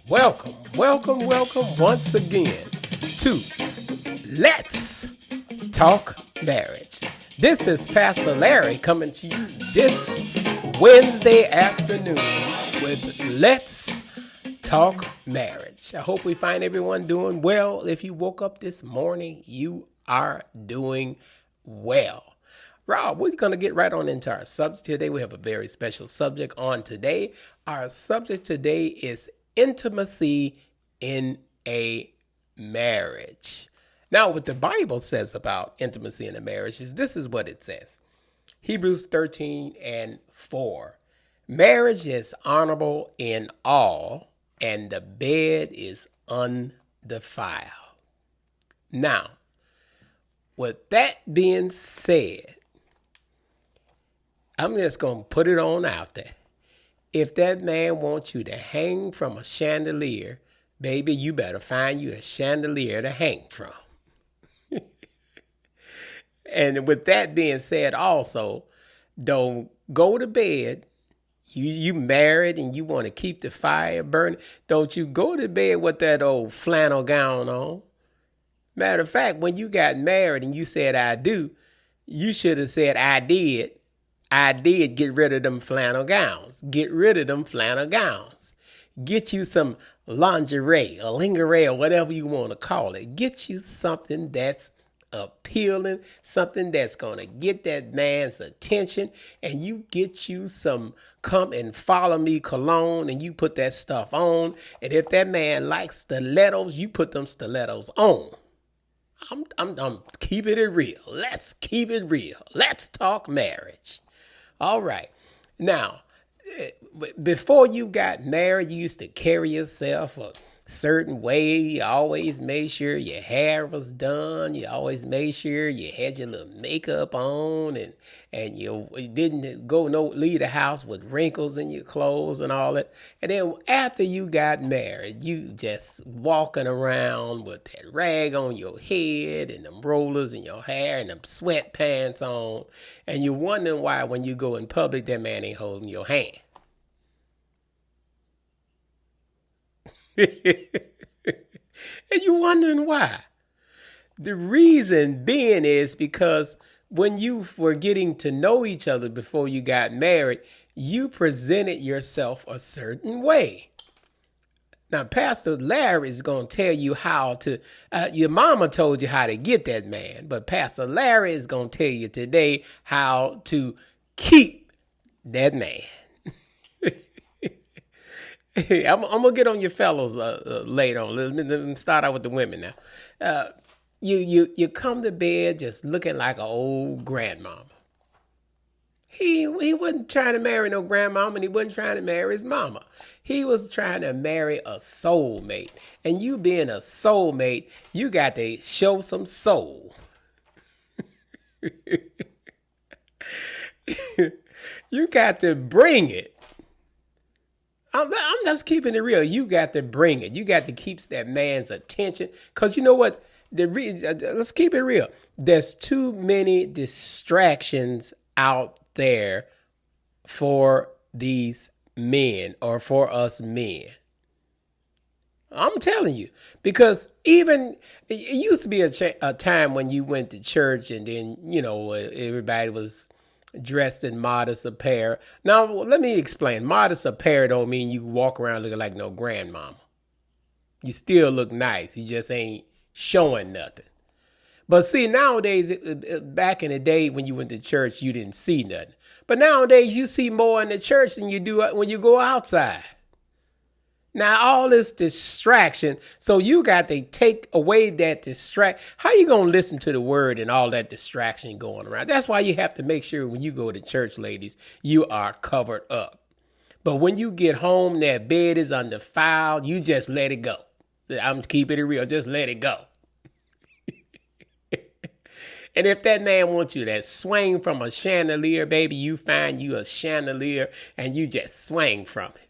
welcome once again to Let's Talk Marriage. This is Pastor Larry coming to you this Wednesday afternoon with Let's Talk Marriage. I hope we find everyone doing well. If you woke up this morning, you are doing well. Rob, we're going to get right on into our subject today. We have a very special subject on today. Our subject today is intimacy in a marriage. Now, what the Bible says about intimacy in a marriage is this is what it says. Hebrews 13:4. Marriage is honorable in all, and the bed is undefiled. Now, with that being said, I'm just going to put it on out there. If that man wants you to hang from a chandelier, baby, you better find you a chandelier to hang from. And with that being said also, don't go to bed. You married and you want to keep the fire burning. Don't you go to bed with that old flannel gown on. Matter of fact, when you got married and you said, I do, you should have said, I did. I did get rid of them flannel gowns. Get rid of them flannel gowns. Get you some lingerie or lingerie or whatever you want to call it. Get you something that's appealing, something that's going to get that man's attention, and you get you some come and follow me cologne and you put that stuff on. And if that man likes stilettos, you put them stilettos on. I'm keeping it real. Let's keep it real. Let's talk marriage. All right. Now, before you got married, you used to carry yourself a certain way. You always made sure your hair was done. You always made sure you had your little makeup on, and you didn't leave the house with wrinkles in your clothes and all that. And then after you got married, you just walking around with that rag on your head and them rollers in your hair and them sweatpants on. And you're wondering why when you go in public, that man ain't holding your hand. And you're wondering why. The reason being is because when you were getting to know each other before you got married, you presented yourself a certain way. Now, Pastor Larry is going to tell you how to, your mama told you how to get that man, but Pastor Larry is going to tell you today how to keep that man. I'm going to get on your fellows later on. Let me start out with the women now. You come to bed just looking like an old grandmama. He wasn't trying to marry no grandmama, and he wasn't trying to marry his mama. He was trying to marry a soulmate. And you being a soulmate, you got to show some soul. You got to bring it. I'm just keeping it real. You got to bring it. You got to keep that man's attention. Because you know what? Let's keep it real. There's too many distractions out there for these men or for us men. I'm telling you. Because even, it used to be a time when you went to church and then, everybody was dressed in modest apparel. Now, let me explain. Modest apparel don't mean you walk around looking like no grandmama. You still look nice. You just ain't showing nothing. But see, nowadays, back in the day when you went to church, you didn't see nothing. But nowadays, you see more in the church than you do when you go outside. Now, all this distraction, so you got to take away that distraction. How you going to listen to the word and all that distraction going around? That's why you have to make sure when you go to church, ladies, you are covered up. But when you get home, that bed is undefiled, you just let it go. I'm keeping it real. Just let it go. And if that man wants you to swing from a chandelier, baby, you find you a chandelier and you just swing from it.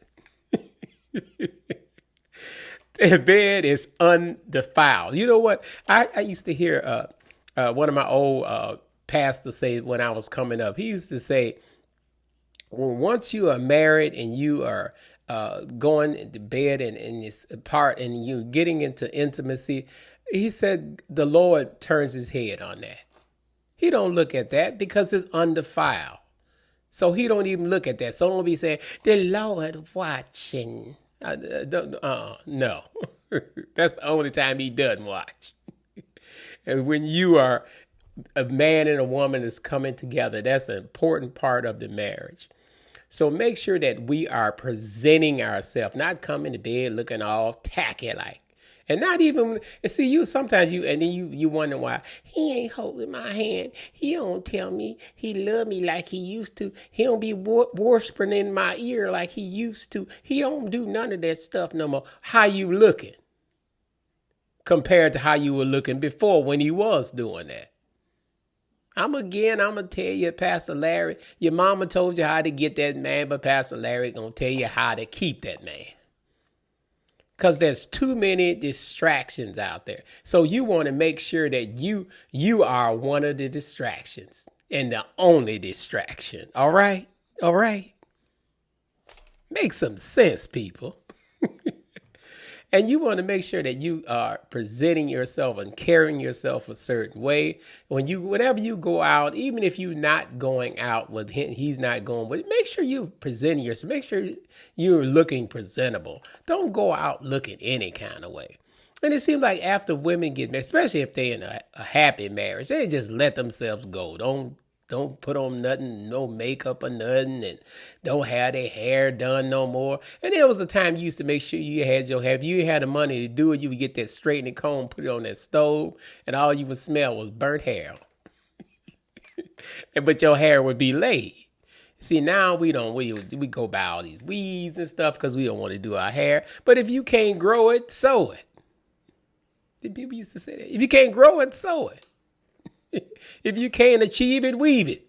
The bed is undefiled. You know what? I used to hear one of my old pastors say when I was coming up. He used to say, well, once you are married and you are going to bed and this part and you getting into intimacy, he said the Lord turns his head on that. He don't look at that because it's undefiled. So he don't even look at that. So don't be saying, the Lord watching. No. That's the only time he doesn't watch. And when you are a man and a woman is coming together, that's an important part of the marriage. So make sure that we are presenting ourselves, not coming to bed looking all tacky like. And not even, and see, you sometimes and then you wonder why he ain't holding my hand. He don't tell me he love me like he used to. He don't be whispering in my ear like he used to. He don't do none of that stuff no more. How you looking compared to how you were looking before when he was doing that? I'm going to tell you, Pastor Larry, your mama told you how to get that man, but Pastor Larry going to tell you how to keep that man. Because there's too many distractions out there. So you want to make sure that you are one of the distractions and the only distraction. All right? All right? Make some sense, people. And you want to make sure that you are presenting yourself and carrying yourself a certain way. Whenever you go out, even if you're not going out with him, he's not going with, make sure you're presenting yourself. Make sure you're looking presentable. Don't go out looking any kind of way. And it seems like after women get married, especially if they're in a happy marriage, they just let themselves go. Don't put on nothing, no makeup or nothing, and don't have their hair done no more. And there was a time you used to make sure you had your hair. If you had the money to do it, you would get that straightening comb, put it on that stove, and all you would smell was burnt hair. But your hair would be laid. See, now we go buy all these weaves and stuff because we don't want to do our hair. But if you can't grow it, sew it. The people used to say that. If you can't grow it, sew it. If you can't achieve it, weave it.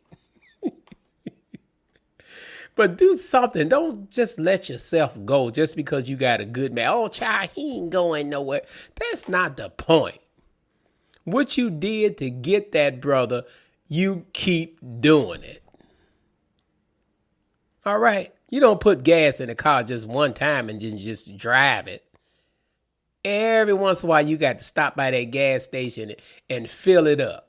But do something. Don't just let yourself go just because you got a good man. Oh, child, he ain't going nowhere. That's not the point. What you did to get that brother, you keep doing it. All right? You don't put gas in the car just one time and just drive it. Every once in a while, you got to stop by that gas station and fill it up.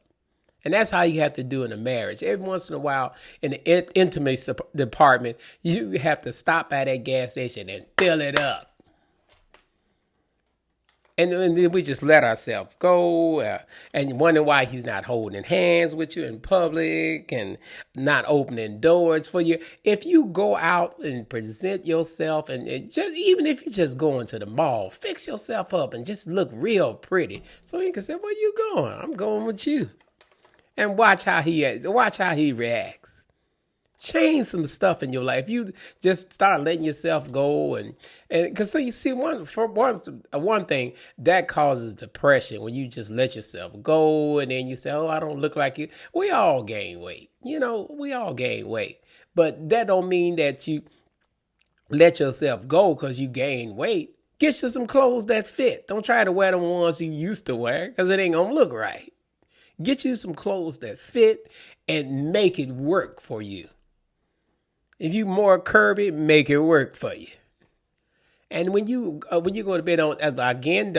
And that's how you have to do in a marriage. Every once in a while, in the intimacy department, you have to stop at that gas station and fill it up. And then we just let ourselves go and wonder why he's not holding hands with you in public and not opening doors for you. If you go out and present yourself and just even if you're just going to the mall, fix yourself up and just look real pretty. So he can say, where you going? I'm going with you. And watch how he reacts. Change some stuff in your life. You just start letting yourself go, and because so you see one thing that causes depression when you just let yourself go, and then you say, "Oh, I don't look like you." We all gain weight, we all gain weight, but that don't mean that you let yourself go because you gain weight. Get you some clothes that fit. Don't try to wear the ones you used to wear because it ain't gonna look right. Get you some clothes that fit and make it work for you. If you more curvy, make it work for you. And when you go to bed, don't come to bed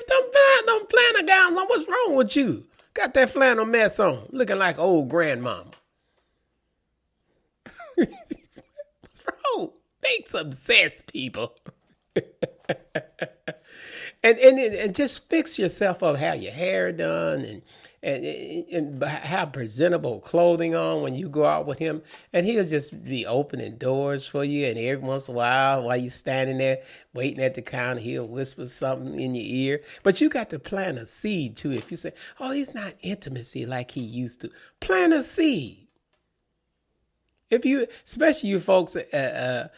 with them flannel gowns on. What's wrong with you? Got that flannel mess on, looking like old grandmama. What's wrong? Make some sense, people. And just fix yourself up. Have your hair done and have presentable clothing on when you go out with him. And he'll just be opening doors for you. And every once in a while you're standing there waiting at the counter, he'll whisper something in your ear. But you got to plant a seed too. If you say, oh, he's not intimacy like he used to, plant a seed. Especially you folks that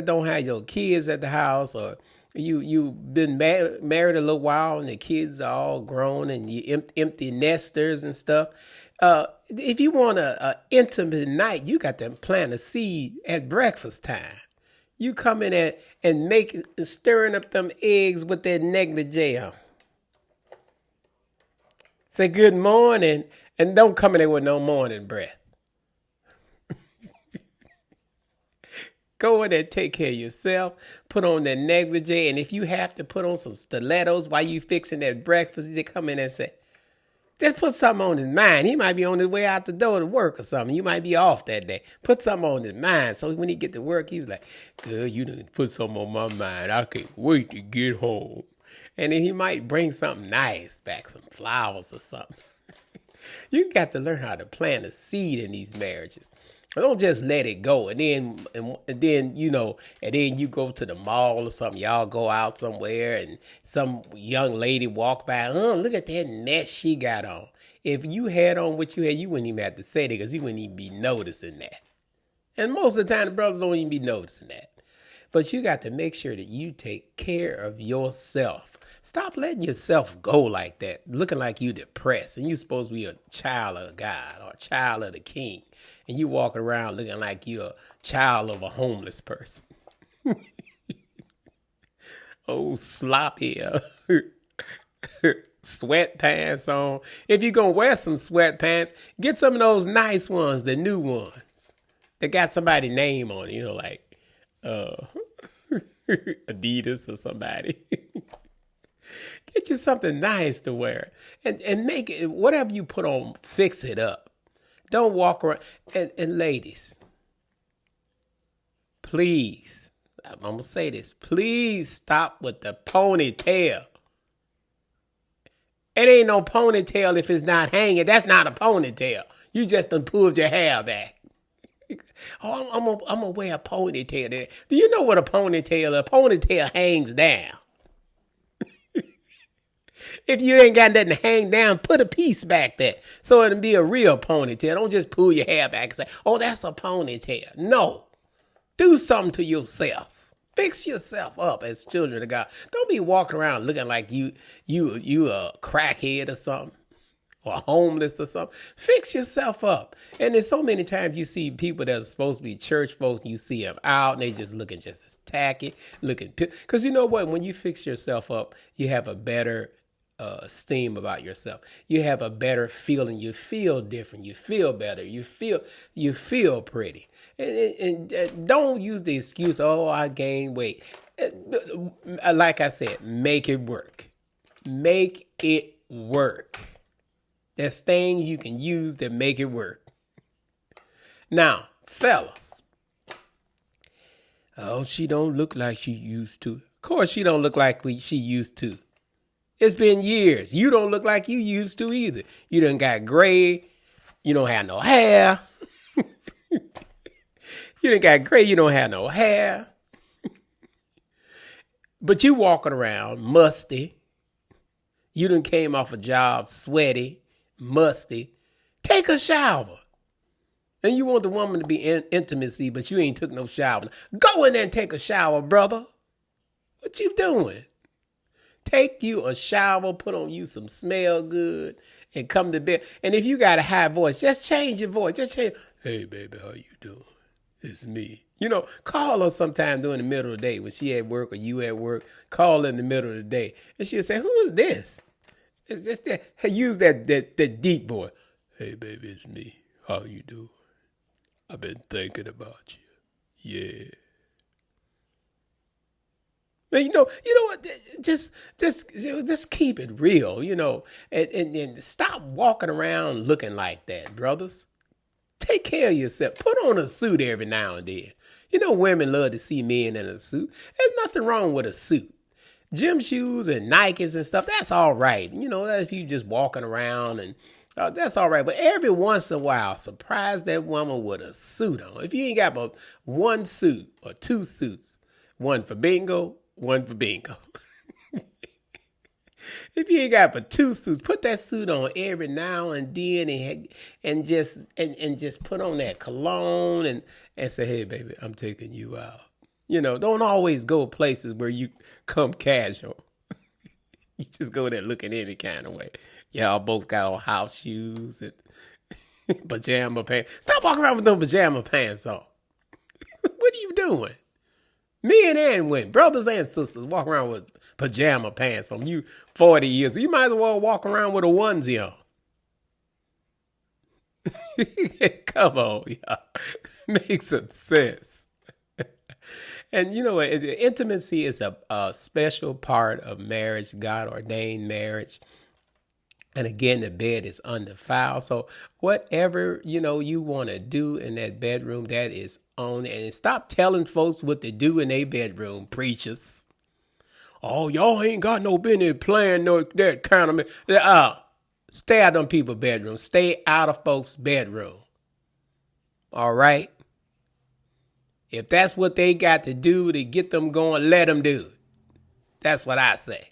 don't have your kids at the house, or you've been married a little while and the kids are all grown and you empty nesters and stuff. If you want a intimate night, you got to plant a seed at breakfast time. You come in and stirring up them eggs with that negligee on. Say good morning and don't come in there with no morning breath. Go in there and take care of yourself. Put on that negligee. And if you have to put on some stilettos while you fixing that breakfast, they come in and say, just put something on his mind. He might be on his way out the door to work or something. You might be off that day. Put something on his mind. So when he get to work, he's like, good, you done put something on my mind. I can't wait to get home. And then he might bring something nice back, some flowers or something. You got to learn how to plant a seed in these marriages. Don't just let it go. And then you go to the mall or something. Y'all go out somewhere and some young lady walk by. Oh, look at that mess she got on. If you had on what you had, you wouldn't even have to say that because you wouldn't even be noticing that. And most of the time, the brothers don't even be noticing that. But you got to make sure that you take care of yourself. Stop letting yourself go like that, looking like you depressed. And you're supposed to be a child of God or a child of the King. And you walking around looking like you're a child of a homeless person. Oh, sloppy sweatpants on. If you're going to wear some sweatpants, get some of those nice ones, the new ones. That got somebody's name on it, like Adidas or somebody. Get you something nice to wear. And make it, whatever you put on, fix it up. Don't walk around. And ladies, please, I'm going to say this. Please stop with the ponytail. It ain't no ponytail if it's not hanging. That's not a ponytail. You just done pulled your hair back. Oh, I'm going to wear a ponytail. Do you know what a ponytail is? A ponytail hangs down. If you ain't got nothing to hang down, put a piece back there so it'll be a real ponytail. Don't just pull your hair back and say, oh, that's a ponytail. No. Do something to yourself. Fix yourself up as children of God. Don't be walking around looking like you a crackhead or something or homeless or something. Fix yourself up. And there's so many times you see people that are supposed to be church folks, and you see them out and they just looking just as tacky, because you know what? When you fix yourself up, you have a better esteem about yourself. You have a better feeling. You feel different. You feel better. You feel pretty. And don't use the excuse, oh, I gained weight. Like I said, make it work. Make it work. There's things you can use that make it work. Now, fellas. Oh, she don't look like she used to. Of course she don't look like she used to. It's been years. You don't look like you used to either. You done got gray. You don't have no hair. You done got gray. You don't have no hair. But you walking around musty. You done came off a job sweaty, musty. Take a shower. And you want the woman to be intimacy, but you ain't took no shower. Go in there and take a shower, brother. What you doing? Take you a shower, put on you some smell good, and come to bed. And if you got a high voice, just change your voice. Just change. Hey, baby, how you doing? It's me. Call her sometime during the middle of the day when she at work or you at work. Call her in the middle of the day. And she'll say, who is this? It's just that. Use that deep voice. Hey, baby, it's me. How you doing? I've been thinking about you. Yeah. You know what? Just keep it real, and stop walking around looking like that, brothers. Take care of yourself. Put on a suit every now and then. Women love to see men in a suit. There's nothing wrong with a suit. Gym shoes and Nikes and stuff, that's all right. If you just walking around and that's all right. But every once in a while, surprise that woman with a suit on. If you ain't got but one suit or two suits, one for bingo, one for bingo. If you ain't got but two suits, put that suit on every now and then and just put on that cologne and say, hey, baby, I'm taking you out. Don't always go places where you come casual. You just go there looking any kind of way. Y'all both got on house shoes and pajama pants. Stop walking around with those pajama pants on. What are you doing? Men and women, brothers and sisters, walk around with pajama pants on. You 40 years, you might as well walk around with a onesie on. Come on, y'all. Make some sense. And intimacy is a special part of marriage, God ordained marriage. And again, the bed is undefiled. So whatever, you want to do in that bedroom, that is on. And stop telling folks what to do in their bedroom, preachers. Oh, y'all ain't got no business playing that kind of. Stay out of them people's bedroom. Stay out of folks' bedroom. All right? If that's what they got to do to get them going, let them do it. That's what I say.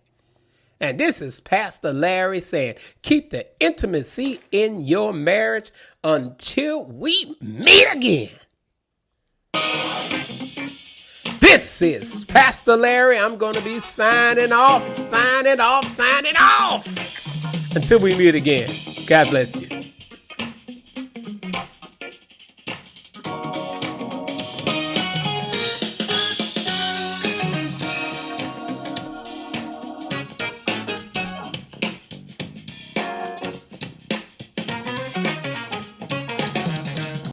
And this is Pastor Larry saying, keep the intimacy in your marriage until we meet again. This is Pastor Larry. I'm going to be signing off. Until we meet again. God bless you.